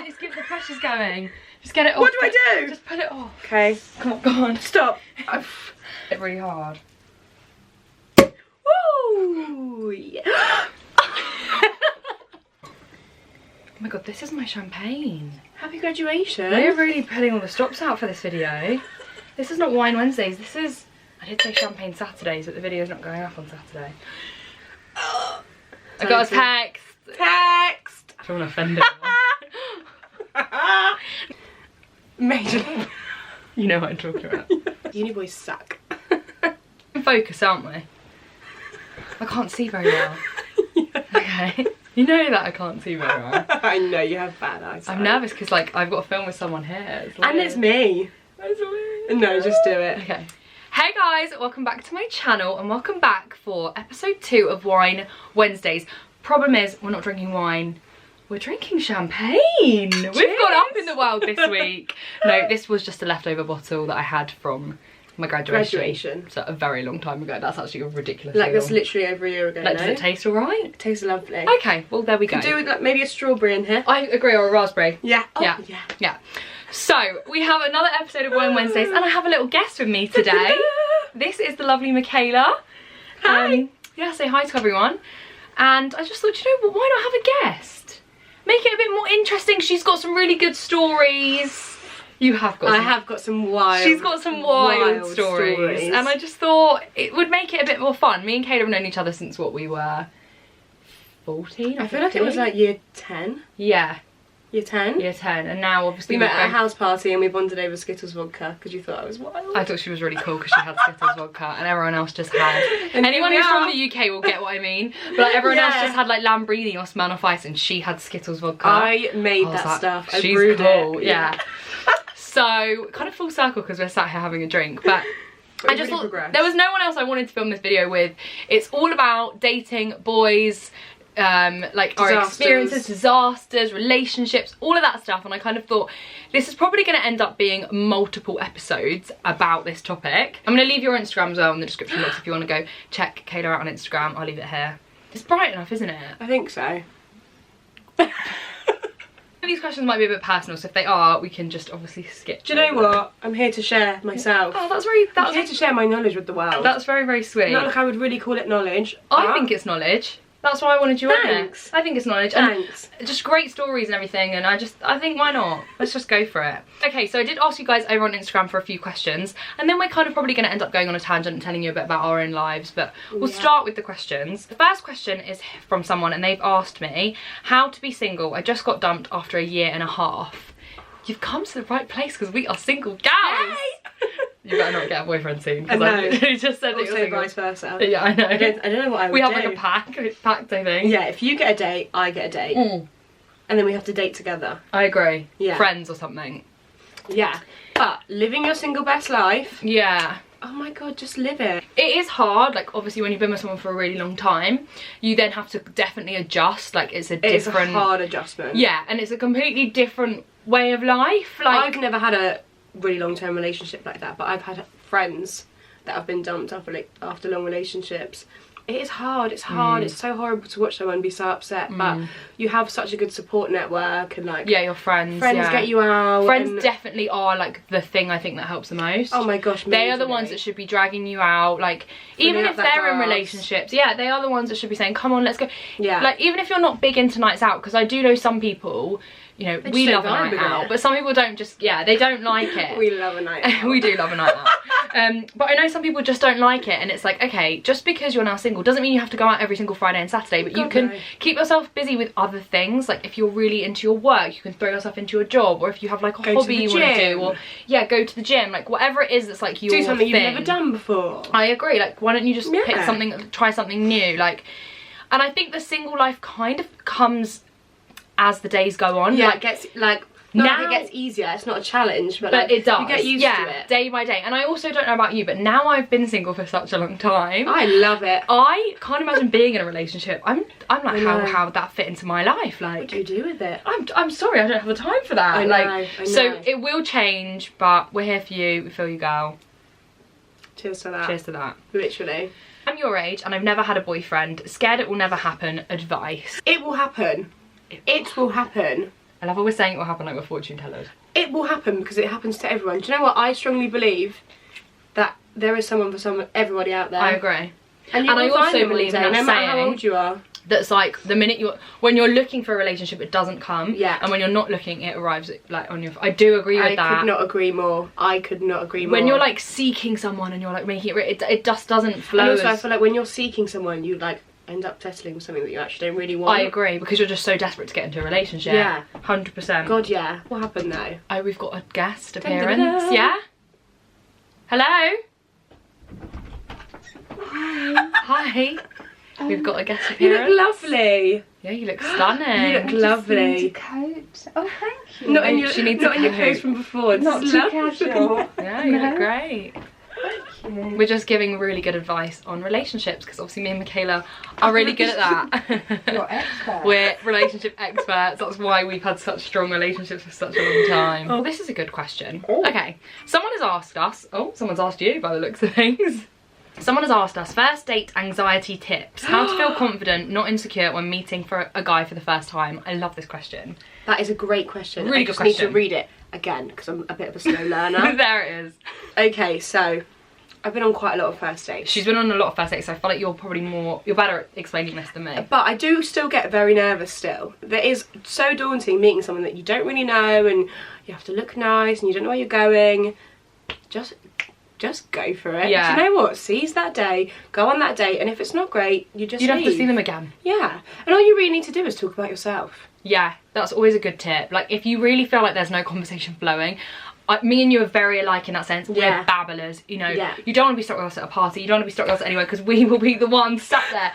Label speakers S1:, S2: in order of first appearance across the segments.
S1: get the pressure's going. Just get it off.
S2: What do I do?
S1: Just put it off.
S2: Okay.
S1: Come on, go on.
S2: Stop.
S1: It's really hard.
S2: Woo! Yeah.
S1: Oh my god, this is my champagne.
S2: Happy graduation.
S1: We're really putting all the stops out for this video. This is not Wine Wednesdays, this is... I did say Champagne Saturdays, but the video's not going up on Saturday. I got a text.
S2: Text.
S1: I don't want to offend anyone.
S2: Major.
S1: You know what I'm talking about.
S2: Uni boys suck.
S1: In focus, aren't we? I can't see very well.
S2: Yeah.
S1: Okay. You know that I can't see very well.
S2: I know you have bad eyesight.
S1: I'm nervous because like I've got to film with someone here. It's
S2: and it's me.
S1: It's weird.
S2: No, just do it.
S1: Okay. Hey guys, welcome back to my channel and welcome back for episode 2 of Wine Wednesdays. Problem is, we're not drinking wine, we're drinking champagne. Cheers. We've gone up in the world this week. No, this was just a leftover bottle that I had from my graduation. So a very long time ago. That's actually a ridiculous
S2: Like
S1: deal.
S2: that's literally over a year ago.
S1: Like, does it taste alright?
S2: It tastes lovely.
S1: Okay, well there we go.
S2: Could do with like maybe a strawberry in here.
S1: I agree, or a raspberry.
S2: Yeah. Oh,
S1: Yeah. Yeah. So, we have another episode of Wine Wednesdays and I have a little guest with me today. This is the lovely Michaela.
S2: Hi.
S1: Yeah, say hi to everyone. And I just thought, you know what, why not have a guest? Make it a bit more interesting. She's got some really good stories. You have got some.
S2: I have got some wild.
S1: She's got some wild stories. And I just thought it would make it a bit more fun. Me and Kayla have known each other since what, we were 14 or
S2: I feel like it was like year 10.
S1: Yeah.
S2: Year 10?
S1: Year 10, and now obviously
S2: We met at a house party and we bonded over Skittles vodka because you thought I was wild.
S1: I thought she was really cool because she had Skittles vodka and everyone else just had.
S2: And
S1: Anyone
S2: here
S1: who's
S2: we
S1: from the UK will get what I mean. But like, everyone else
S2: Yeah.
S1: just had like Lambrini or Smirnoff Ice and she had Skittles vodka.
S2: I made
S1: I was
S2: that
S1: like,
S2: stuff. I
S1: she's
S2: brewed
S1: cool.
S2: it.
S1: Yeah. So kind of full circle because we're sat here having a drink, but I just thought there was no one else I wanted to film this video with. It's all about dating, boys, like our experiences, disasters, relationships, all of that stuff, and I kind of thought this is probably going to end up being multiple episodes about this topic. I'm going to leave your Instagram as well in the description box if you want to go check Kayla out on Instagram. I'll leave it here. It's bright enough, isn't it?
S2: I think so.
S1: These questions might be a bit personal, so if they are, we can just obviously skip.
S2: Do you know what? I'm here to share myself.
S1: Oh, that's very.
S2: I'm here to share my knowledge with the world.
S1: That's very, very sweet.
S2: Not like I would really call it knowledge.
S1: I think it's knowledge. That's why I wanted you on there.
S2: Thanks.
S1: I think it's knowledge.
S2: Thanks.
S1: And just great stories and everything, and I think why not? Let's just go for it. Okay, so I did ask you guys over on Instagram for a few questions, and then we're kind of probably going to end up going on a tangent and telling you a bit about our own lives, but we'll start with the questions. The first question is from someone, and they've asked me how to be single. I just got dumped after a year and a half. You've come to the right place because we are single gals. You better not get a boyfriend soon because I literally just said that you're single.
S2: Vice versa.
S1: Yeah, I know.
S2: I don't know what I would do.
S1: We have like a pact, I think.
S2: Yeah, if you get a date, I get a date. And then we have to date together.
S1: I agree.
S2: Yeah.
S1: Friends or something.
S2: Yeah. But living your single best life.
S1: Yeah.
S2: Oh my god, just live it.
S1: It is hard, like obviously when you've been with someone for a really long time, you then have to definitely adjust, like it's a different...
S2: It's a hard adjustment.
S1: Yeah, and it's a completely different way of life. Like
S2: I've never had a really long-term relationship like that, but I've had friends that have been dumped after long relationships. It is hard, it's hard, it's so horrible to watch someone be so upset, but you have such a good support network and like...
S1: Yeah, your friends
S2: get you out.
S1: Friends definitely are like the thing I think that helps the most.
S2: Oh my gosh,
S1: they are the ones that should be dragging you out, like even if they're in relationships, yeah, they are the ones that should be saying, come on, let's go. Yeah. Like even if you're not big into nights out, because I do know some people, you know, we love a night out, but some people don't just, yeah, they don't like it.
S2: We love a night out.
S1: We do love a night out. But I know some people just don't like it, and it's like, okay, just because you're now single doesn't mean you have to go out every single Friday and Saturday, but you can keep yourself busy with other things. Like if you're really into your work, you can throw yourself into your job, or if you have like a hobby you want to do, or yeah, go to the gym, like whatever it is that's like your
S2: do something
S1: thing.
S2: You've never done before.
S1: I agree, like why don't you just pick something, try something new, like, and I think the single life kind of comes as the days go on.
S2: Yeah,
S1: like,
S2: it gets like now it gets easier. It's not a challenge, but like,
S1: it does.
S2: You get used to it
S1: day by day. And I also don't know about you, but now I've been single for such a long time.
S2: I love it.
S1: I can't imagine being in a relationship. I'm like, how would that fit into my life? Like,
S2: what do you do with it?
S1: I'm sorry, I don't have the time for that.
S2: I know.
S1: So it will change, but we're here for you. We feel you, girl.
S2: Cheers to that.
S1: Cheers to that.
S2: Literally.
S1: I'm your age and I've never had a boyfriend. Scared it will never happen. Advice.
S2: It will happen. It will happen.
S1: I love always saying it will happen like we're fortune tellers.
S2: It will happen because it happens to everyone. Do you know what? I strongly believe that there is someone for everybody out there.
S1: I agree.
S2: And I also believe that, no matter how old you are.
S1: That's like the minute when you're looking for a relationship, it doesn't come.
S2: Yeah.
S1: And when you're not looking, it arrives like on your. I do agree with that.
S2: I could not agree more. I could not agree more.
S1: When you're like seeking someone and you're like making it just doesn't flow.
S2: And also, I feel like when you're seeking someone, you like end up settling with something that you actually don't really want.
S1: I agree, because you're just so desperate to get into a relationship.
S2: Yeah.
S1: 100%.
S2: God, yeah. What happened though?
S1: Oh, we've got a guest appearance. Yeah. Hello. Hi. We've got a guest appearance.
S2: You look lovely.
S1: Yeah, you look stunning.
S2: You look lovely.
S3: Coat. Oh, thank you.
S2: Not in your clothes from before.
S3: Not too casual.
S1: Yeah, you look great.
S3: Thank you.
S1: We're just giving really good advice on relationships, because obviously me and Michaela are really good at that.
S3: You're expert.
S1: We're relationship experts. That's why we've had such strong relationships for such a long time. Oh, this is a good question.
S2: Oh.
S1: Okay, someone has asked us. Oh, someone's asked you by the looks of things. Someone has asked us first date anxiety tips. How to feel confident, not insecure when meeting for a guy for the first time. I love this question.
S2: That is a great question.
S1: Really
S2: I
S1: good
S2: just
S1: question.
S2: need to read it again because I'm a bit of a slow learner.
S1: There it is.
S2: Okay, so I've been on quite a lot of first dates.
S1: She's been on a lot of first dates, so I feel like you're better at explaining this than me.
S2: But I do still get very nervous still. That is so daunting, meeting someone that you don't really know and you have to look nice and you don't know where you're going. Just go for it.
S1: Yeah.
S2: Do you know what? Seize that day, go on that date, and if it's not great, you just
S1: don't
S2: leave.
S1: have to see them again.
S2: Yeah. And all you really need to do is talk about yourself.
S1: Yeah, that's always a good tip. Like, if you really feel like there's no conversation flowing, me and you are very alike in that sense.
S2: Yeah.
S1: We're babblers, you know.
S2: Yeah.
S1: You don't want to be stuck with us at a party. You don't want to be stuck with us anywhere, because we will be the ones sat there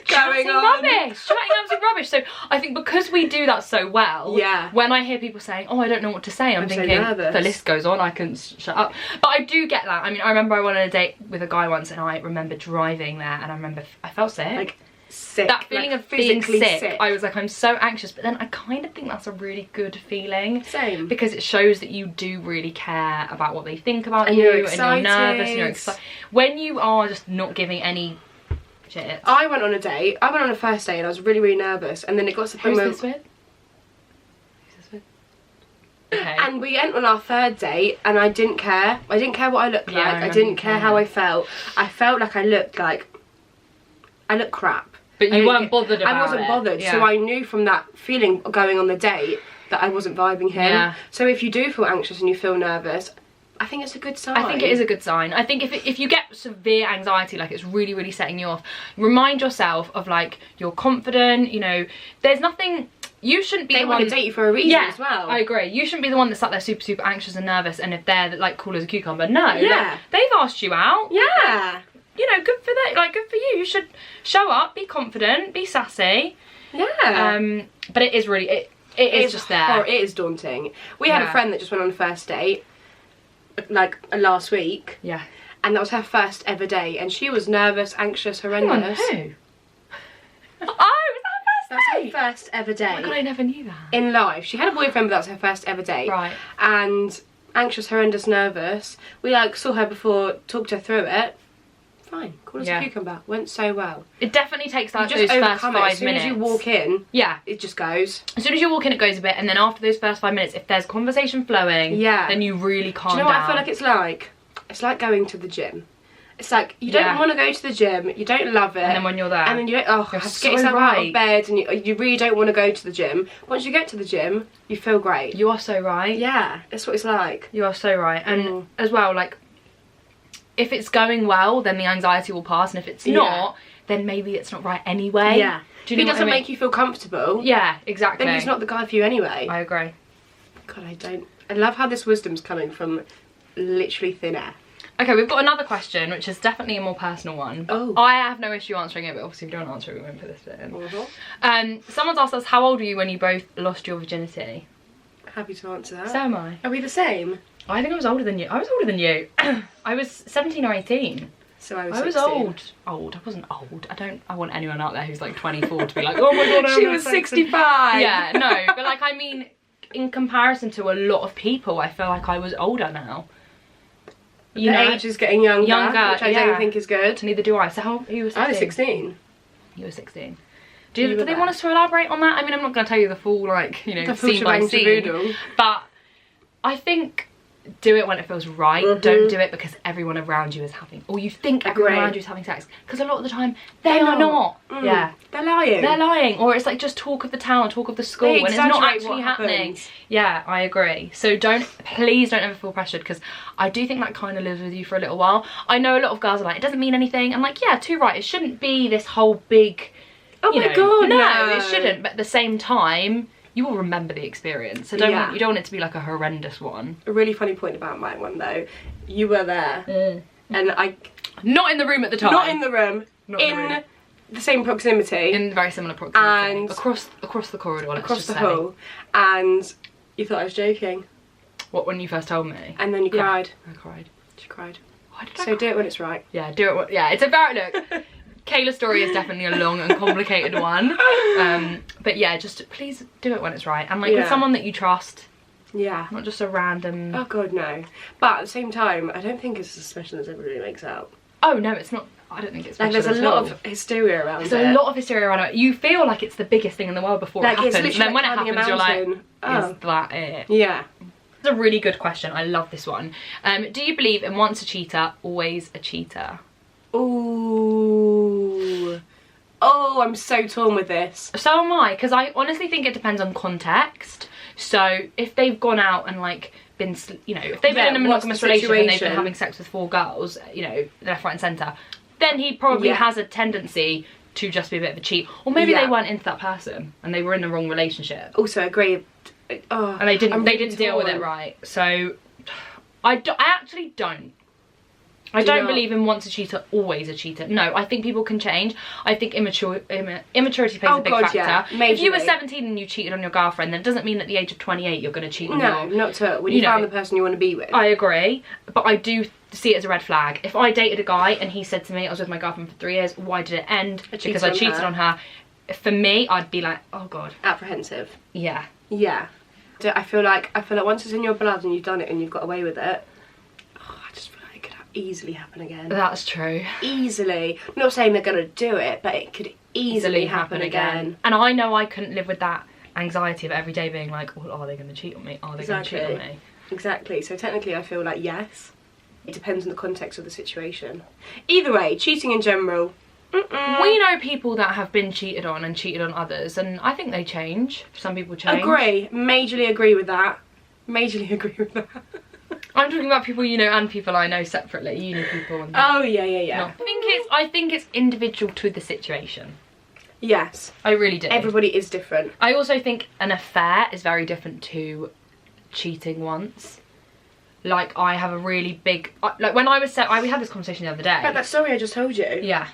S1: chatting absolute rubbish. So I think because we do that so well,
S2: yeah.
S1: When I hear people saying, "Oh, I don't know what to say," I'm thinking,
S2: so nervous.
S1: The list goes on. I can shut up. But I do get that. I mean, I remember I went on a date with a guy once, and I remember driving there, and I remember I felt sick.
S2: Like, sick.
S1: That feeling
S2: like
S1: of being
S2: sick.
S1: I was like, I'm so anxious, but then I kind of think that's a really good feeling.
S2: Same.
S1: Because it shows that you do really care about what they think about
S2: and
S1: you,
S2: you're
S1: excited. And you're nervous, and you're excited. When you are just not giving any shit.
S2: I went on a first date and I was really, really nervous, and then it got to the point where...
S1: Who's this with? Okay.
S2: And we went on our third date and I didn't care. I didn't care what I looked like. I didn't care how I felt. I felt like I looked crap.
S1: But you weren't bothered about it.
S2: I wasn't bothered, so I knew from that feeling going on the date that I wasn't vibing him.
S1: Yeah.
S2: So if you do feel anxious and you feel nervous, I think it's a good sign.
S1: I think it is a good sign. I think if you get severe anxiety, like it's really, really setting you off, remind yourself of like, you're confident, you know, there's nothing... You shouldn't be the one...
S2: They want to date you for a reason as well.
S1: I agree. You shouldn't be the one that's sat there super, super anxious and nervous, and if they're like cool as a cucumber. No.
S2: Yeah.
S1: Like, they've asked you out.
S2: Yeah.
S1: You know, good for that. Like, good for you. You should show up, be confident, be sassy.
S2: Yeah.
S1: But it is really... It is just there.
S2: It is daunting. We had a friend that just went on a first date, like last week.
S1: Yeah.
S2: And that was her first ever date, and she was nervous, anxious, horrendous.
S1: Hang on, who? Oh,
S2: That's her first ever date.
S1: Oh my god, I never knew that.
S2: In life. She had a boyfriend, but that was her first ever date.
S1: Right.
S2: And anxious, horrendous, nervous. We like saw her before, talked her through it. Fine, cool as a cucumber. Went so well.
S1: It definitely takes that
S2: those
S1: first 5 minutes.
S2: As soon as you walk in, it just goes.
S1: As soon as you walk in, it goes a bit, and then after those first 5 minutes, if there's conversation flowing, then you really calm down.
S2: Do you know what I feel like it's like? It's like going to the gym. It's like, you don't want to go to the gym, you don't love it.
S1: And then when you're there.
S2: And then you don't, have to get yourself out of bed, and you really don't want to go to the gym. Once you get to the gym, you feel great.
S1: You are so right.
S2: Yeah, that's what it's like.
S1: You are so right. And as well, like, if it's going well, then the anxiety will pass, and if it's not, then maybe it's not right anyway.
S2: Yeah.
S1: Do you
S2: if
S1: know
S2: he doesn't make you feel comfortable,
S1: exactly,
S2: then he's not the guy for you anyway.
S1: I agree.
S2: God, I love how this wisdom's coming from literally thin air.
S1: Okay, we've got another question, which is definitely a more personal one.
S2: Oh.
S1: I have no issue answering it, but obviously if you don't answer it, we won't put this bit in. Someone's asked us, how old were you when you both lost your virginity?
S2: Happy to answer that.
S1: So am I.
S2: Are we the same?
S1: I think I was older than you. I was older than you. I was 17 or 18.
S2: So I was
S1: 16. Old. I wasn't old. I want anyone out there who's like 24 to be like, oh my god,
S2: she was 65.
S1: Yeah, no, but like, I mean, in comparison to a lot of people, I feel like I was older now.
S2: The age is getting younger, which I
S1: yeah.
S2: don't think is good.
S1: Neither do I. So who was 16?
S2: I was 16.
S1: You were 16. Do they want us to elaborate on that? I mean, I'm not going to tell you the full, like, you know, scene by scene. But I think do it when it feels right. Don't do it because everyone around you is having, or you think everyone around you is having sex. Because a lot of the time, they are not. Yeah.
S2: They're lying.
S1: They're lying. Or it's like just talk of the town, talk of the school, and it's not actually happening. Yeah, I agree. So please don't ever feel pressured, because I do think that kind of lives with you for a little while. I know a lot of girls are like, it doesn't mean anything. I'm like, yeah, too right. It shouldn't be this whole big,
S2: oh my god,
S1: no, it shouldn't. But at the same time, you will remember the experience. So you don't want it to be like a horrendous one. A
S2: really funny point about my one though, you were there and I...
S1: Not in the room at the time.
S2: Not in the room. In the same proximity.
S1: In very similar proximity.
S2: And
S1: across the corridor,
S2: across the hall. And you thought I was joking.
S1: What, when you first told me?
S2: And then you cried.
S1: I cried.
S2: She cried.
S1: Why did I
S2: cry? Do it when it's right.
S1: Yeah, do it. Yeah, it's about, look. Kayla's story is definitely a long and complicated one. But yeah, just please do it when it's right. And like with someone that you trust.
S2: Yeah.
S1: Not just a random...
S2: Oh god, no. But at the same time, I don't think it's as special as everybody makes out.
S1: Oh no, it's not. I don't think it's special.
S2: Like there's a lot of hysteria around it.
S1: There's a lot of hysteria around it. You feel like it's the biggest thing in the world before it happens. And then when it happens, you're like, is that it?
S2: Yeah.
S1: It's a really good question. I love this one. Do you believe in once a cheater, always a cheater?
S2: Ooh. Oh, I'm so torn with this.
S1: So am I, because I honestly think it depends on context. So if they've gone out and like been, you know, if they've been in a monogamous relationship and they've been having sex with 4 girls, you know, left, right and centre, then he probably has a tendency to just be a bit of a cheat. Or maybe they weren't into that person and they were in the wrong relationship.
S2: Also agree. Oh,
S1: and they didn't deal with it right. So I actually don't. I don't believe in once a cheater, always a cheater. No, I think people can change. I think immaturity plays a big factor. Yeah, if you were 17 and you cheated on your girlfriend, then it doesn't mean at the age of 28 you're going to cheat on
S2: not when you found the person you want to be with.
S1: I agree, but I do see it as a red flag. If I dated a guy and he said to me, I was with my girlfriend for 3 years, why did it end? Because I cheated on her. For me, I'd be like, oh god.
S2: Apprehensive.
S1: Yeah.
S2: Yeah. I feel like once it's in your blood and you've done it and you've got away with it, easily happen again.
S1: That's true.
S2: Easily. I'm not saying they're going to do it, but it could easily happen again.
S1: And I know I couldn't live with that anxiety of every day being like, well, are they going to cheat on me? Are they going to cheat on me?
S2: Exactly. So technically I feel like yes. It depends on the context of the situation. Either way, cheating in general.
S1: We know people that have been cheated on and cheated on others, and I think they change. Some people change.
S2: Agree. Majorly agree with that. Majorly agree with that.
S1: I'm talking about people you know and people I know separately. You know people. And
S2: oh yeah.
S1: I think it's individual to the situation.
S2: Yes,
S1: I really do.
S2: Everybody is different.
S1: I also think an affair is very different to cheating once. Like I have a really big like when I was we had this conversation the other day.
S2: But that story I just told you.
S1: Yeah.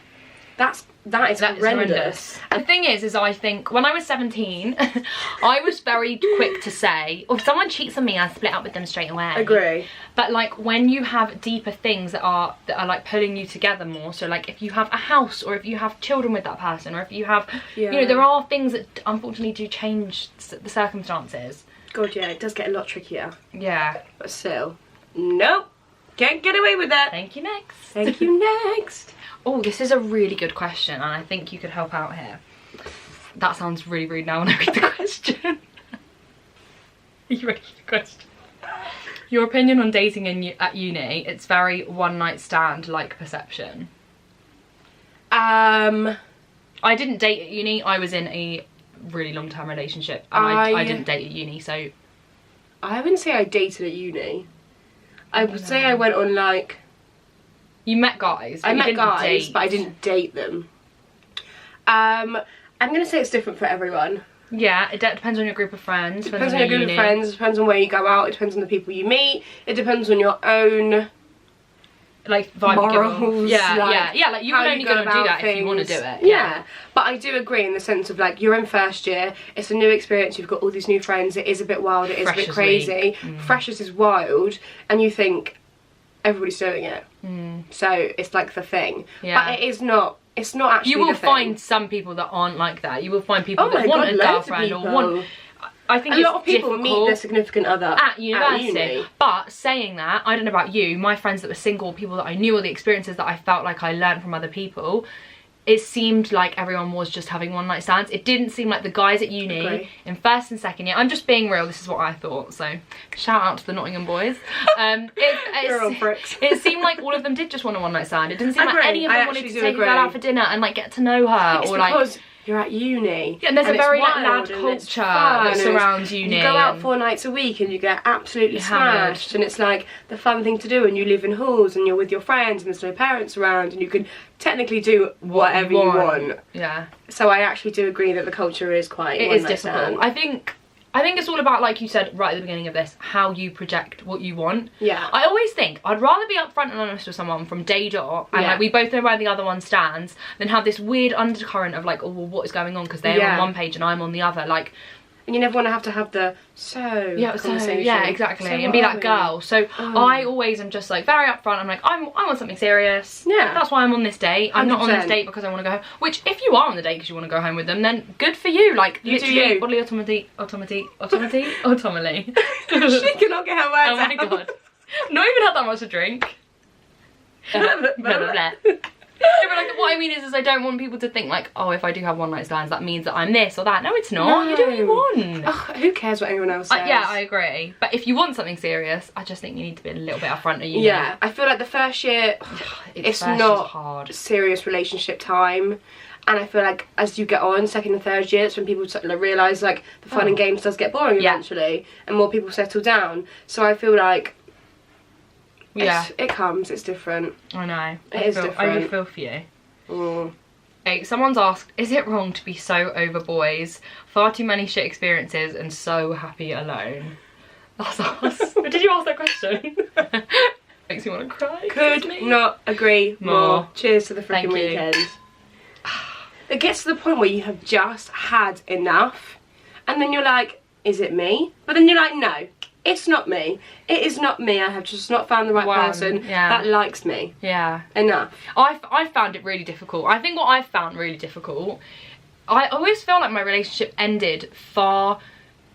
S2: That is horrendous.
S1: And the thing is I think when I was 17, I was very quick to say, if someone cheats on me, I split up with them straight away.
S2: Agree.
S1: But like when you have deeper things that are like pulling you together more, so like if you have a house or if you have children with that person or if you have, you know, there are things that unfortunately do change the circumstances.
S2: God, yeah, it does get a lot trickier.
S1: Yeah.
S2: But still, nope. Can't get away with that.
S1: Thank you, next.
S2: Thank you, next.
S1: Oh, this is a really good question, and I think you could help out here. That sounds really rude now when I read the question. Are you ready for the question? Your opinion on dating at uni, it's very one night stand like perception.
S2: I
S1: didn't date at uni, I was in a really long term relationship, and I didn't date at uni, so...
S2: I wouldn't say I dated at uni. I would say I went on like...
S1: You met guys, but
S2: I met guys, but I didn't date them. I'm going to say it's different for everyone.
S1: Yeah, it depends on your group of friends.
S2: It depends on your group of friends, it depends on where you go out, it depends on the people you meet, it depends on your own...
S1: like vibe
S2: morals,
S1: yeah, like you're only going to do that if you want to do it.
S2: Yeah, but I do agree in the sense of like you're in first year, it's a new experience, you've got all these new friends, it is a bit wild, it is a bit crazy, freshers is wild, and you think everybody's doing it, so it's like the thing. But it is not. It's not actually.
S1: You will find some people that aren't like that. You will find people that want a girlfriend or want. I think
S2: a lot of people meet their significant other
S1: at university. But saying that, I don't know about you, my friends that were single, people that I knew, or the experiences that I felt like I learned from other people, it seemed like everyone was just having one night stands. It didn't seem like the guys at uni in first and second year. I'm just being real, this is what I thought, so shout out to the Nottingham boys. It seemed like all of them did just want a one night stand. It didn't seem like any of them wanted to take a girl out for dinner and like get to know her.
S2: It's
S1: or
S2: because
S1: like
S2: you're at uni.
S1: Yeah, and there's a very like lad
S2: and
S1: culture that surrounds uni.
S2: You go out 4 nights a week and you get absolutely smashed, and it's like the fun thing to do, and you live in halls and you're with your friends and there's no parents around and you can technically do whatever you want.
S1: Yeah.
S2: So I actually do agree that the culture is quite
S1: It is difficult. I think it's all about, like you said right at the beginning of this, how you project what you want.
S2: Yeah.
S1: I always think I'd rather be upfront and honest with someone from day dot, and like we both know where the other one stands, than have this weird undercurrent of like, oh well, what is going on because they're on one page and I'm on the other. Like, and you never want to have the conversation. Yeah, exactly, and be that girl. So I always am just like very upfront. I'm like, I want something serious. Yeah, that's why I'm on this date. I'm 100%. Not on this date because I want to go home. Which, if you are on the date because you want to go home with them, then good for you. Like,
S2: you do you.
S1: Bodily autonomy.
S2: She cannot get her words out.
S1: Oh my god, not even had that much to drink. Yeah, but like, what I mean is I don't want people to think like, oh, if I do have one night stands, that means that I'm this or that. No, it's not. No. You do what you want.
S2: Ugh, who cares what anyone else says?
S1: Yeah, I agree. But if you want something serious, I just think you need to be a little bit upfront at uni.
S2: Yeah, I feel like the first year, it's not
S1: hard.
S2: Serious relationship time. And I feel like as you get on, second and third year, it's when people realise like the fun and games does get boring eventually, and more people settle down. So I feel like it's different.
S1: I know.
S2: It is different.
S1: I would feel for you. Hey, someone's asked, is it wrong to be so over boys? Far too many shit experiences and so happy alone. That's us. Did you ask that question? Makes me want to cry.
S2: Could not agree more. Cheers to the freaking weekend. It gets to the point where you have just had enough, and then you're like, is it me? But then you're like, no, it's not me. It is not me. I have just not found the right person that likes me.
S1: Yeah.
S2: Enough.
S1: I found it really difficult. I think what I've found really difficult, I always feel like my relationship ended far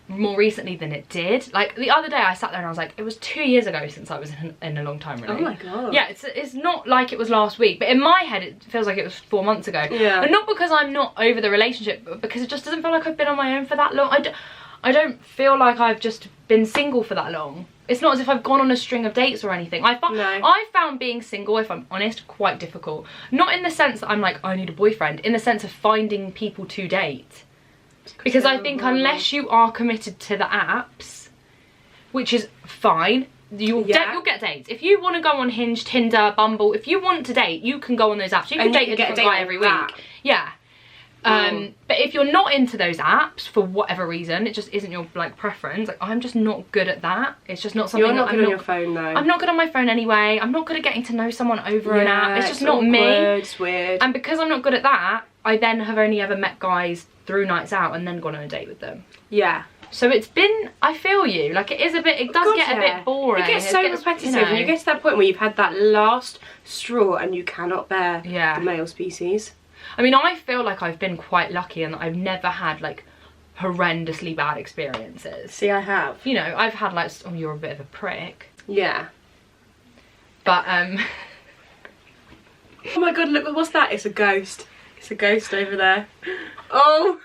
S1: more recently than it did. Like the other day I sat there and I was like, it was 2 years ago since I was in a long time relationship.
S2: Oh my god.
S1: Yeah, it's not like it was last week, but in my head it feels like it was 4 months ago.
S2: Yeah.
S1: And not because I'm not over the relationship, but because it just doesn't feel like I've been on my own for that long. I don't feel like I've just been single for that long. It's not as if I've gone on a string of dates or anything. I found being single, if I'm honest, quite difficult. Not in the sense that I'm like, I need a boyfriend, in the sense of finding people to date. Because I think unless you are committed to the apps, which is fine, you'll get dates. If you want to go on Hinge, Tinder, Bumble, if you want to date, you can go on those apps. You can date a different guy every week. Yeah. But if you're not into those apps for whatever reason, it just isn't your like preference. Like, I'm just not good at that. It's just not something.
S2: You're not good on your phone though.
S1: I'm not good on my phone anyway. I'm not good at getting to know someone over an app. It's just not me.
S2: It's weird.
S1: And because I'm not good at that, I then have only ever met guys through nights out and then gone on a date with them.
S2: Yeah.
S1: So it's been, I feel you, like it is a bit, it does get a bit boring.
S2: It gets so repetitive, and you get to that point where you've had that last straw and you cannot bear the male species.
S1: I mean, I feel like I've been quite lucky in that I've never had like horrendously bad experiences.
S2: See, I have.
S1: You know, I've had like, oh, you're a bit of a prick.
S2: Yeah.
S1: But,
S2: oh my god, look, what's that? It's a ghost. It's a ghost over there. Oh!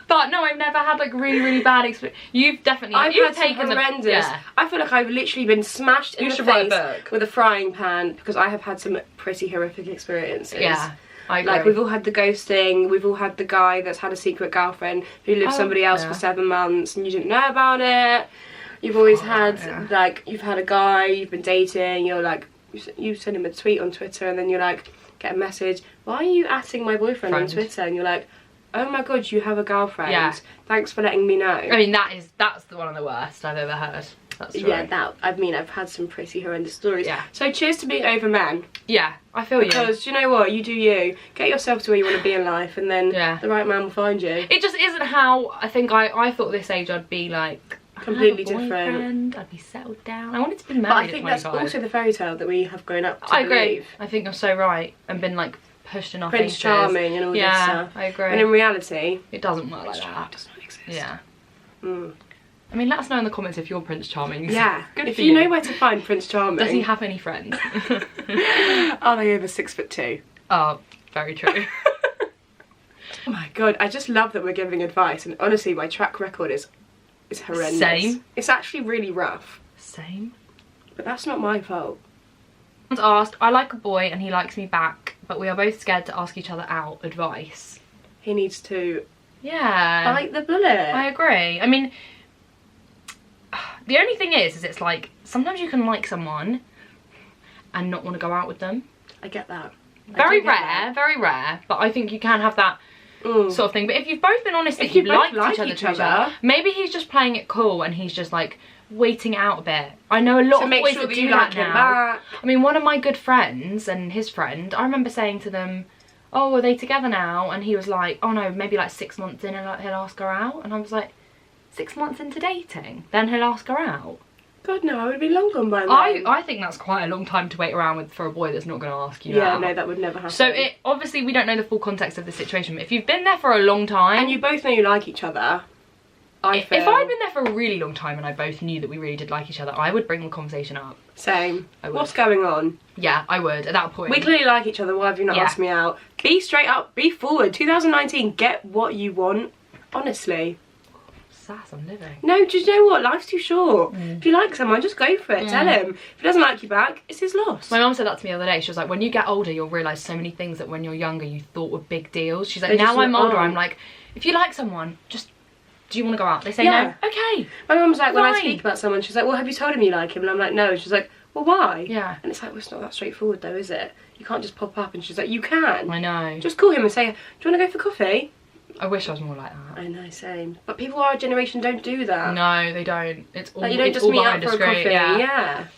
S1: But no, I've never had like really bad experience. You've definitely.
S2: I've had taken horrendous. I feel like I've literally been smashed in the face with a frying pan because I have had some pretty horrific experiences.
S1: Yeah, I agree.
S2: Like we've all had the ghosting. We've all had the guy that's had a secret girlfriend who lived with somebody else for 7 months and you didn't know about it. You've always had like you've had a guy you've been dating. You're like you send him a tweet on Twitter and then you're like get a message. Why are you atting my boyfriend on Twitter? And you're like, oh my god, you have a girlfriend. Yeah. Thanks for letting me know.
S1: I mean, that's one of the worst I've ever heard. That's true.
S2: Yeah, I've had some pretty horrendous stories. Yeah. So cheers to being over men.
S1: Yeah, I feel you.
S2: Because you know what, you do you. Get yourself to where you want to be in life, and then the right man will find you.
S1: It just isn't how I think I thought this age I'd be like
S2: completely different.
S1: I'd be settled down. I wanted to be married. But
S2: I think that's also the fairy tale that we have grown up to believe.
S1: Agree. I think you're so right, and been like pushed in our faces.
S2: Prince Charming and all this stuff.
S1: I agree.
S2: And in reality,
S1: it doesn't work like that. It does not exist. Yeah. I mean, let us know in the comments if you're Prince Charming.
S2: Yeah.
S1: Good
S2: if
S1: for
S2: you know where to find Prince Charming.
S1: Does he have any friends?
S2: Are they over 6'2"?
S1: Oh, very true.
S2: Oh my god, I just love that we're giving advice, and honestly my track record is horrendous.
S1: Same.
S2: It's actually really rough.
S1: Same.
S2: But that's not my fault.
S1: Asked, I like a boy and he likes me back, but we are both scared to ask each other out. Advice.
S2: He needs to
S1: bite
S2: the bullet.
S1: I agree. I mean, the only thing is it's like sometimes you can like someone and not want to go out with them.
S2: I get that.
S1: Very rare, but I think you can have that sort of thing. But if you've both been honest that you liked each other, maybe he's just playing it cool and he's just like waiting out a bit. I know a lot of boys that do that now. I mean, one of my good friends and his friend, I remember saying to them, oh, are they together now? And he was like, oh no, maybe like 6 months in and he'll ask her out. And I was like, 6 months into dating? Then he'll ask her out?
S2: God no, I would be long gone by then.
S1: I think that's quite a long time to wait around with for a boy that's not going to ask you out.
S2: Yeah, no, that would never happen.
S1: So obviously we don't know the full context of the situation, but if you've been there for a long time...
S2: And you both know you like each other,
S1: If I'd been there for a really long time and I both knew that we really did like each other, I would bring the conversation up.
S2: Same. What's going on?
S1: Yeah, I would, at that point.
S2: We clearly like each other, why have you not asked me out? Be straight up, be forward. 2019, get what you want. Honestly.
S1: Sass, I'm living.
S2: No, do you know what? Life's too short. If you like someone, just go for it. Tell him. If he doesn't like you back, it's his loss.
S1: My mum said that to me the other day. She was like, when you get older, you'll realise so many things that when you're younger you thought were big deals. She's like, now I'm older, I'm like, if you like someone, just... Do you want to go out? They say no. Okay.
S2: My mum's like, when I speak about someone, she's like, well, have you told him you like him? And I'm like, no. And she's like, well, why?
S1: Yeah.
S2: And it's like, well, it's not that straightforward though, is it? You can't just pop up. And she's like, you can.
S1: I know.
S2: Just call him and say, do you want to go for coffee?
S1: I wish I was more like that.
S2: I know, same. But people our generation don't do that.
S1: No, they don't. It's all,
S2: like, you don't just meet up for a coffee. Yeah.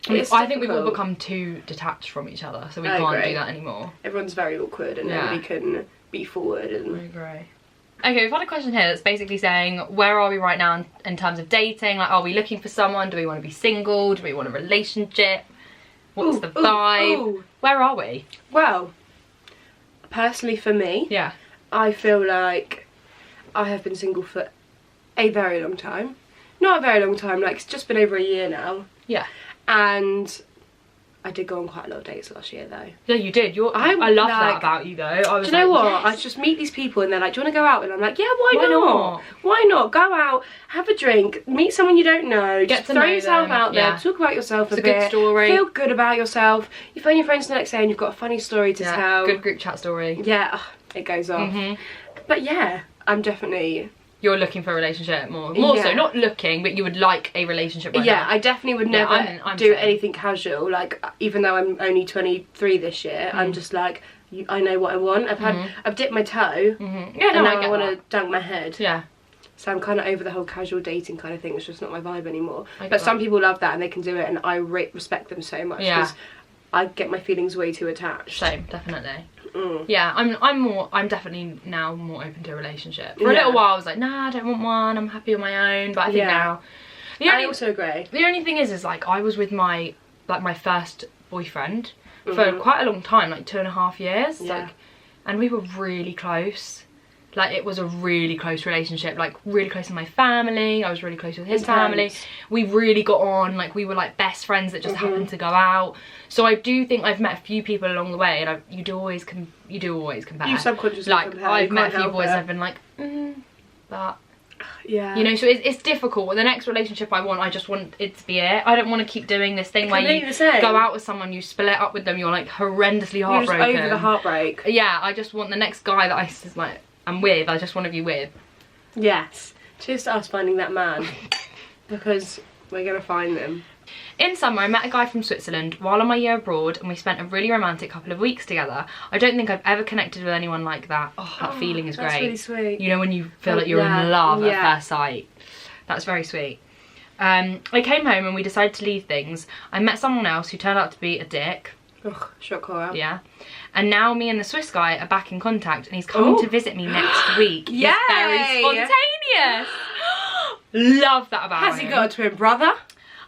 S1: I think we've all become too detached from each other, so we can't do that anymore.
S2: Everyone's very awkward and nobody can be forward. And...
S1: I agree. Okay, we've had a question here that's basically saying, where are we right now in terms of dating? Like, are we looking for someone? Do we want to be single? Do we want a relationship? What's the vibe? Where are we?
S2: Well, personally for me, I feel like I have been single for a very long time. Not a very long time, like it's just been over a year now.
S1: Yeah.
S2: And I did go on quite a lot of dates last year though.
S1: Yeah, you did. I love that about you though. I was
S2: do you know what? I just meet these people and they're like, do you want to go out? And I'm like, yeah, why not? Why not? Go out, have a drink, meet someone you don't know,
S1: get
S2: just
S1: to
S2: throw
S1: know
S2: yourself
S1: them.
S2: out there, talk about yourself a bit.
S1: It's a good story.
S2: Feel good about yourself. You phone your friends the next day and you've got a funny story to tell.
S1: Good group chat story.
S2: Yeah, it goes off. But yeah, I'm definitely...
S1: You're looking for a relationship more so, not looking, but you would like a relationship right now.
S2: I definitely would never do anything casual. Like, even though I'm only 23 this year, I'm just like, I know what I want. I've dipped my toe, and now I want to dunk my head.
S1: Yeah.
S2: So I'm kind of over the whole casual dating kind of thing. It's just not my vibe anymore. But some people love that and they can do it, and I respect them so much because I get my feelings way too attached.
S1: Same, definitely. Yeah, I'm definitely now more open to a relationship. For a little while I was like, nah, I don't want one, I'm happy on my own, but I think now
S2: I also agree.
S1: The only thing is like I was with my first boyfriend for quite a long time, like 2.5 years. Like, and we were really close. Like, it was a really close relationship, like really close to my family. I was really close with his family. We really got on, like we were like best friends that just happened to go out. So I do think I've met a few people along the way, and you do always compare.
S2: You subconsciously compare.
S1: I've met a few boys and I've been like, but
S2: yeah,
S1: you know, so it's difficult. With the next relationship I want, I just want it to be it. I don't want to keep doing this thing where you go out with someone, you split up with them, you're like horrendously heartbroken.
S2: You're just over the heartbreak.
S1: Yeah, I just want the next guy that I'm with, I just want to be with.
S2: Yes. Cheers to us finding that man. Because we're going to find them.
S1: In summer, I met a guy from Switzerland while on my year abroad, and we spent a really romantic couple of weeks together. I don't think I've ever connected with anyone like that. Oh, that feeling is great. That's
S2: really sweet.
S1: You know, when you feel like you're in love at first sight. That's very sweet. I came home and we decided to leave things. I met someone else who turned out to be a dick.
S2: Ugh, shock horror.
S1: Yeah. And now me and the Swiss guy are back in contact, and he's coming to visit me next week.
S2: Yay!
S1: He's very spontaneous. Love that about him.
S2: Has he got a twin brother?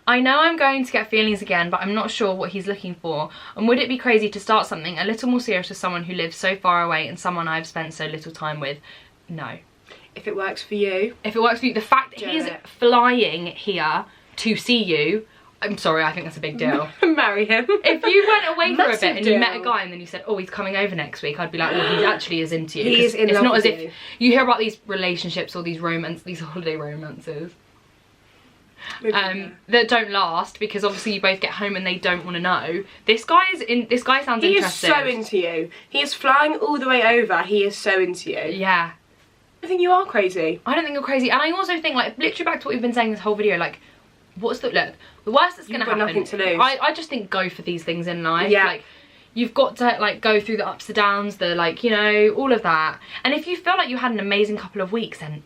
S1: I know I'm going to get feelings again, but I'm not sure what he's looking for. And would it be crazy to start something a little more serious with someone who lives so far away and someone I've spent so little time with? No.
S2: If it works for you.
S1: If it works for you. The fact that he's flying here to see you, I'm sorry, I think that's a big deal.
S2: Marry him.
S1: If you went away for a
S2: Massive
S1: bit and you met a
S2: deal.
S1: guy and then you said, oh, he's coming over next week, I'd be like, well, he actually is into you.
S2: He is in
S1: it's
S2: love
S1: not
S2: with
S1: as if
S2: you.
S1: you hear about these relationships or these holiday romances that don't last because obviously you both get home and they don't want to know. This guy sounds
S2: He
S1: interested.
S2: is so into you. He is flying all the way over. He is so into you.
S1: Yeah.
S2: I think you are crazy.
S1: I don't think you're crazy. And I also think, like, literally back to what we've been saying this whole video, like, look, the worst that's going to happen.
S2: You've got nothing to lose.
S1: I just think go for these things in life.
S2: Yeah.
S1: Like, you've got to, like, go through the ups and downs, the, like, you know, all of that. And if you feel like you had an amazing couple of weeks, then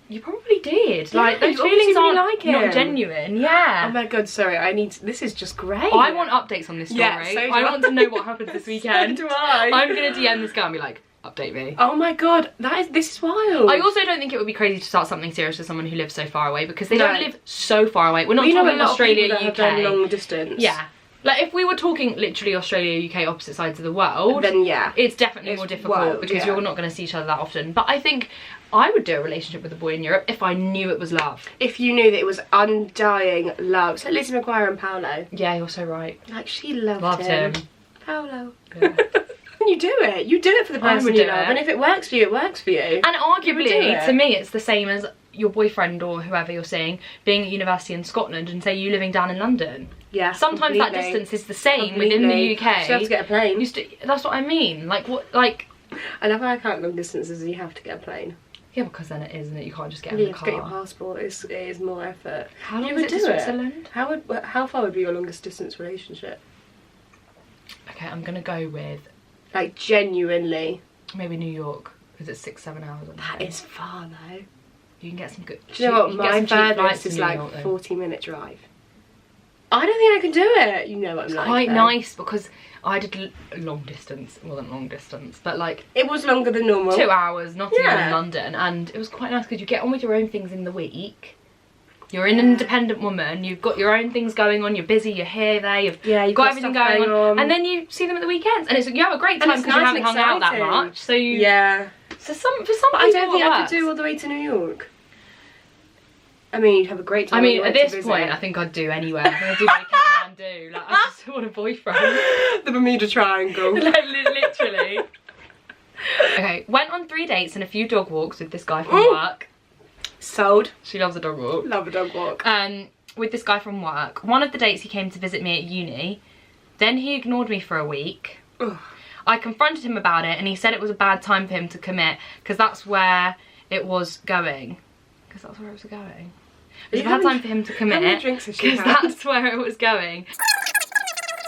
S1: you probably did.
S2: Yeah,
S1: like, those
S2: you obviously
S1: feelings aren't
S2: like him.
S1: not genuine. Yeah.
S2: Oh my god, sorry. This is just great.
S1: I want updates on this story.
S2: Yeah, so do
S1: I
S2: I.
S1: want to know what happens this weekend.
S2: So do I.
S1: I'm going to DM this girl and be like, update me.
S2: Oh my god, this is wild.
S1: I also don't think it would be crazy to start something serious with someone who lives so far away because they
S2: No.
S1: don't live so far away. We're not
S2: you know a
S1: talking
S2: lot
S1: Australia,
S2: of people
S1: UK.
S2: that have done long distance.
S1: Yeah. Like if we were talking literally Australia, UK, opposite sides of the world,
S2: Then yeah.
S1: it's definitely
S2: It's
S1: more difficult
S2: wild,
S1: because
S2: yeah.
S1: you're not going to see each other that often. But I think I would do a relationship with a boy in Europe if I knew it was love.
S2: If you knew that it was undying love. So Lizzie McGuire and Paolo.
S1: Yeah, you're so right.
S2: Like she loved
S1: Loved
S2: him.
S1: him.
S2: Paolo.
S1: Yeah.
S2: You do it. You do it for the
S1: I
S2: person
S1: would
S2: you
S1: do
S2: love.
S1: it.
S2: And if it works for you, it works for you.
S1: And
S2: would do
S1: arguably,
S2: it.
S1: to me, it's the same as your boyfriend or whoever you're seeing being at university in Scotland and say you living down in London.
S2: Yeah.
S1: Sometimes that
S2: completely.
S1: distance is the same within the UK.
S2: So you have to get a plane.
S1: That's what I mean. Like what? Like
S2: I love how I count long distances and you have to get a plane.
S1: yeah, because then it is, isn't it? You can't just get in
S2: You
S1: the
S2: have to get your
S1: car.
S2: passport. It is more effort.
S1: How long
S2: You
S1: is
S2: would
S1: it to
S2: do it.
S1: Switzerland?
S2: How far would be your longest distance relationship?
S1: Okay, I'm gonna go with
S2: Like genuinely.
S1: maybe New York because it's 6-7 hours.
S2: That is far though.
S1: You can get some good.
S2: Do you know what?
S1: you can get
S2: My
S1: some cheap flights
S2: furthest
S1: to
S2: is
S1: New
S2: like
S1: York, though.
S2: 40-minute drive. I don't think I can do it. You know what I'm
S1: It's
S2: like.
S1: quite
S2: though.
S1: nice because I did long distance. It wasn't long distance, but like
S2: It was longer than normal.
S1: 2 hours, not even
S2: Yeah.
S1: in London, and it was quite nice because you get on with your own things in the week. You're an independent woman. You've got your own things going on. You're busy. You're here, there. You've
S2: Yeah, you've
S1: got
S2: got
S1: everything
S2: stuff
S1: going
S2: going
S1: on,
S2: on.
S1: and then you see them at the weekends, and you have a great
S2: And
S1: time
S2: it's
S1: because you
S2: nice
S1: haven't
S2: and
S1: hung out that
S2: exciting.
S1: much. So you,
S2: Yeah.
S1: So for some
S2: But
S1: people,
S2: I don't think
S1: it
S2: I
S1: works.
S2: could do all the way to New York. I mean, you'd have a great time.
S1: I
S2: on
S1: mean,
S2: your way
S1: at
S2: to
S1: this
S2: visit.
S1: point, I think I'd do anywhere. I'd do what I can do. Like, I just want a boyfriend.
S2: The Bermuda Triangle.
S1: Like, literally. Okay, went on 3 dates and a few dog walks with this guy from work.
S2: Sold.
S1: She loves a dog walk.
S2: Love a dog walk.
S1: With this guy from work. One of the dates he came to visit me at uni. Then he ignored me for a week.
S2: Ugh.
S1: I confronted him about it and he said it was a bad time for him to commit because that's where it was going. Because that's where it was going. It was a bad time for him to commit.
S2: How many drinks has she
S1: because
S2: had?
S1: that's where it was going.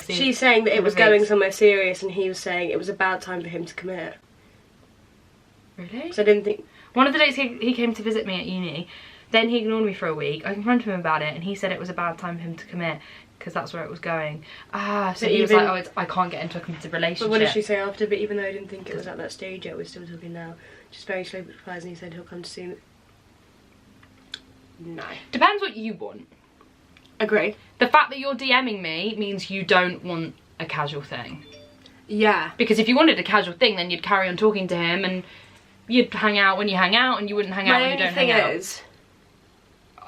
S2: She's saying that it was going somewhere serious and he was saying it was a bad time for him to commit.
S1: Really?
S2: So I didn't think...
S1: One of the days he came to visit me at uni. Then he ignored me for a week. I confronted him about it and he said it was a bad time for him to commit because that's where it was going. So
S2: But
S1: he was
S2: even-
S1: like, oh, I can't get into a committed relationship.
S2: But what did she say after? But even though I didn't think it was at that stage yet, we're still talking now. Just very slow replies and he said he'll come to see me. No.
S1: Depends what you want.
S2: Agree.
S1: The fact that you're DMing me means you don't want a casual thing.
S2: Yeah.
S1: Because if you wanted a casual thing, then you'd carry on talking to him and you'd hang out when you hang out and you wouldn't hang out when you don't hang out.
S2: My only thing is...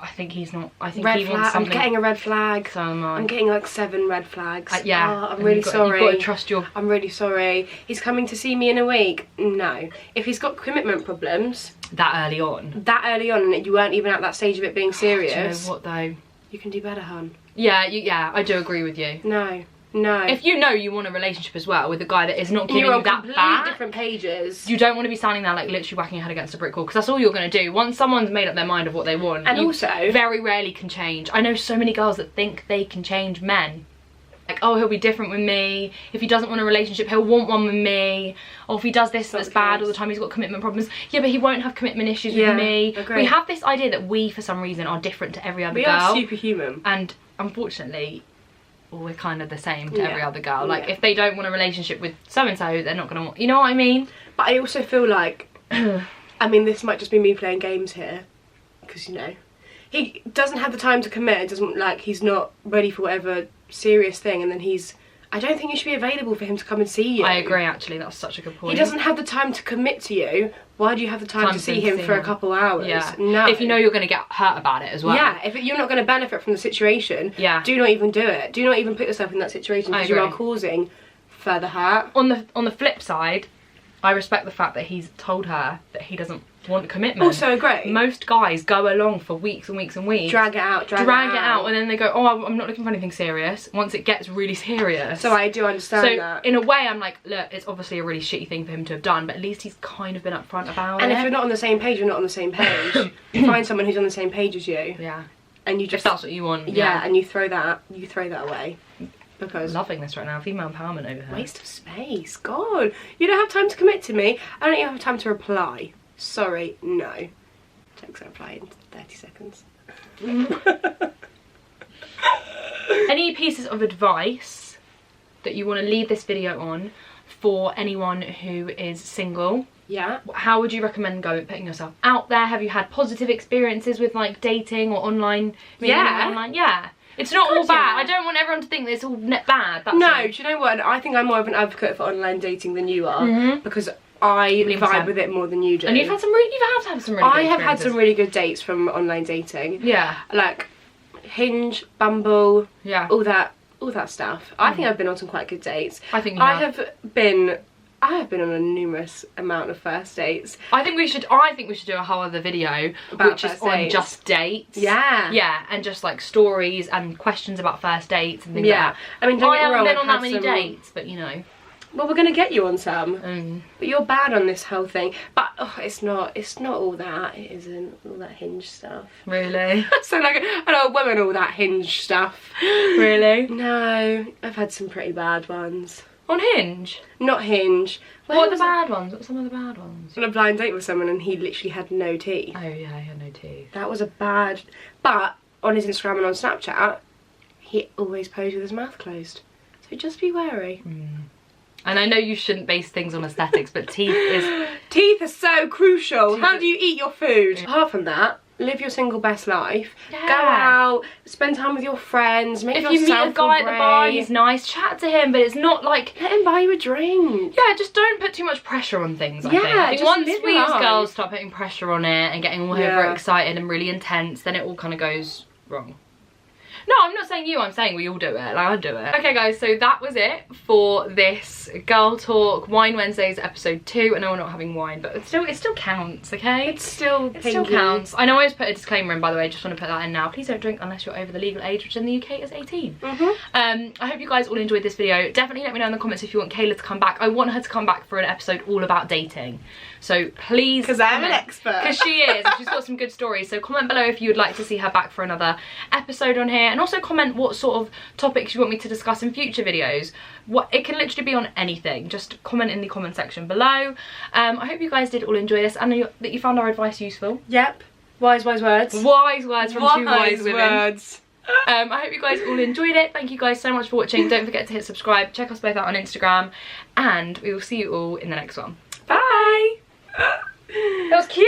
S1: I think he's not. I think
S2: Red
S1: he
S2: flag.
S1: wants
S2: I'm
S1: something.
S2: getting a red flag.
S1: So am I.
S2: I'm getting like 7 red flags.
S1: Yeah.
S2: Oh, I'm
S1: and
S2: really sorry.
S1: You've got to trust your...
S2: I'm really sorry. He's coming to see me in a week. No. If he's got commitment problems
S1: That early on.
S2: that early on and you weren't even at that stage of it being serious,
S1: Do you know what though?
S2: you can do better, hun.
S1: Yeah, yeah, I do agree with you.
S2: No. No.
S1: If you know you want a relationship as well with a guy that is not giving
S2: you're
S1: you
S2: on
S1: that
S2: completely
S1: back,
S2: different pages.
S1: you don't want to be standing there like literally whacking your head against a brick wall because that's all you're going to do. Once someone's made up their mind of what they want,
S2: And
S1: you
S2: also-
S1: very rarely can change. I know so many girls that think they can change men. Like, oh, he'll be different with me. If he doesn't want a relationship, he'll want one with me. Or if he does this that's bad all the time, he's got commitment problems. Yeah, but he won't have commitment issues with me.
S2: Agree.
S1: We have this idea that we, for some reason, are different to every other
S2: We
S1: girl.
S2: are superhuman.
S1: And unfortunately, we're kind of the same to every
S2: Yeah.
S1: other girl. Like,
S2: Yeah.
S1: if they don't want a relationship with so-and-so, they're not going to want... You know what I mean?
S2: But I also feel like, I mean, this might just be me playing games here, because, you know, he doesn't have the time to commit, doesn't, like, he's not ready for whatever serious thing, and then he's I don't think you should be available for him to come and see you.
S1: I agree, actually, that's such a good point.
S2: He doesn't have the time to commit to you. Why do you have the time to see him for a couple hours?
S1: Yeah.
S2: No.
S1: If you know you're going to get hurt about it as well.
S2: Yeah, if you're not going to benefit from the situation, do not even do it. Do not even put yourself in that situation because you are causing further hurt.
S1: On the flip side, I respect the fact that he's told her that he doesn't want commitment.
S2: Also agree.
S1: Most guys go along for weeks and weeks and weeks.
S2: Drag it out,
S1: drag it out. And then they go, oh, I'm not looking for anything serious. Once it gets really serious.
S2: So I do understand that.
S1: In a way, I'm like, look, it's obviously a really shitty thing for him to have done, but at least he's kind of been upfront about it.
S2: And if you're not on the same page, you're not on the same page. Find someone who's on the same page as you.
S1: Yeah.
S2: And you just...
S1: If that's what you want.
S2: Yeah, and you throw that away. Because
S1: loving this right now, female empowerment over here.
S2: Waste of space, God. You don't have time to commit to me. I don't even have time to reply. Sorry, no. Text reply in 30 seconds.
S1: Any pieces of advice that you want to leave this video on for anyone who is single?
S2: Yeah.
S1: How would you recommend putting yourself out there? Have you had positive experiences with like dating or online? Online? Yeah. It's not all bad. I don't want everyone to think that it's all bad. That's
S2: no, do you know what? I think I'm more of an advocate for online dating than you are. Because I vibe with it more than you do.
S1: And you've had some really good
S2: I have had some really good dates from online dating.
S1: Yeah.
S2: Like Hinge, Bumble, all that stuff. I think I've been on some quite good dates.
S1: I think you have.
S2: I have been on a numerous amount of first dates.
S1: I think we should do a whole other video which is on just dates.
S2: Yeah.
S1: Yeah, and just like stories and questions about first dates and things like that.
S2: I mean, don't get me wrong,
S1: I haven't been on that many dates, but you know.
S2: Well, we're gonna get you on some. But you're bad on this whole thing. But it's not all that. It isn't all that Hinge stuff.
S1: Really?
S2: So like, I know women all that Hinge stuff.
S1: Really?
S2: No, I've had some pretty bad ones.
S1: On Hinge?
S2: Not Hinge.
S1: What are the bad ones? What are some of the bad ones?
S2: On a blind date with someone and he literally had no teeth.
S1: Oh yeah, he had no teeth.
S2: That was a bad... But on his Instagram and on Snapchat, he always posed with his mouth closed. So just be wary.
S1: And I know you shouldn't base things on aesthetics, but teeth is...
S2: Teeth are so crucial. How do you eat your food? Apart from that, live your single best life.
S1: Yeah.
S2: Go out, spend time with your friends, make yourself
S1: If you meet a guy at the bar, he's nice, chat to him, but it's not like...
S2: Let him buy you a drink.
S1: Yeah, just don't put too much pressure on things, I think. I think once we as girls start putting pressure on it and getting all overexcited and really intense, then it all kind of goes wrong. No, I'm not saying you, I'm saying we all do it, like I do it. Okay guys, so that was it for this Girl Talk Wine Wednesdays episode 2. I know we're not having wine, but it still counts, okay?
S2: It still
S1: counts. I know I always put a disclaimer in, by the way, just want to put that in now. Please don't drink unless you're over the legal age, which in the UK is 18. I hope you guys all enjoyed this video. Definitely let me know in the comments if you want Kayla to come back. I want her to come back for an episode all about dating. So please,
S2: because I'm an expert.
S1: Because she is, and she's got some good stories. So comment below if you would like to see her back for another episode on here, and also comment what sort of topics you want me to discuss in future videos. It can literally be on anything. Just comment in the comment section below. I hope you guys did all enjoy this, and that you found our advice useful.
S2: Yep. Wise words.
S1: Wise words from two wise women. I hope you guys all enjoyed it. Thank you guys so much for watching. Don't forget to hit subscribe. Check us both out on Instagram, and we will see you all in the next one. Bye.
S2: That was cute.